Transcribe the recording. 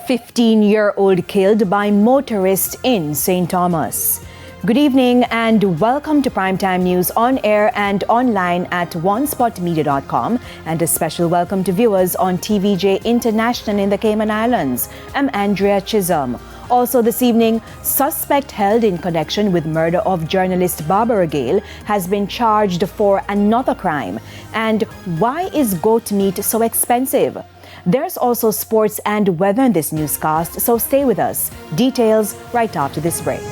15-year-old killed by motorist in St. Thomas. Good evening and welcome to Primetime News on air and online at onespotmedia.com, and a special welcome to viewers on TVJ International in the Cayman Islands. I'm Andrea Chisholm. Also this evening, suspect held in connection with murder of journalist Barbara Gale has been charged for another crime. And why is goat meat so expensive? There's also sports and weather in this newscast, so stay with us. Details right after this break.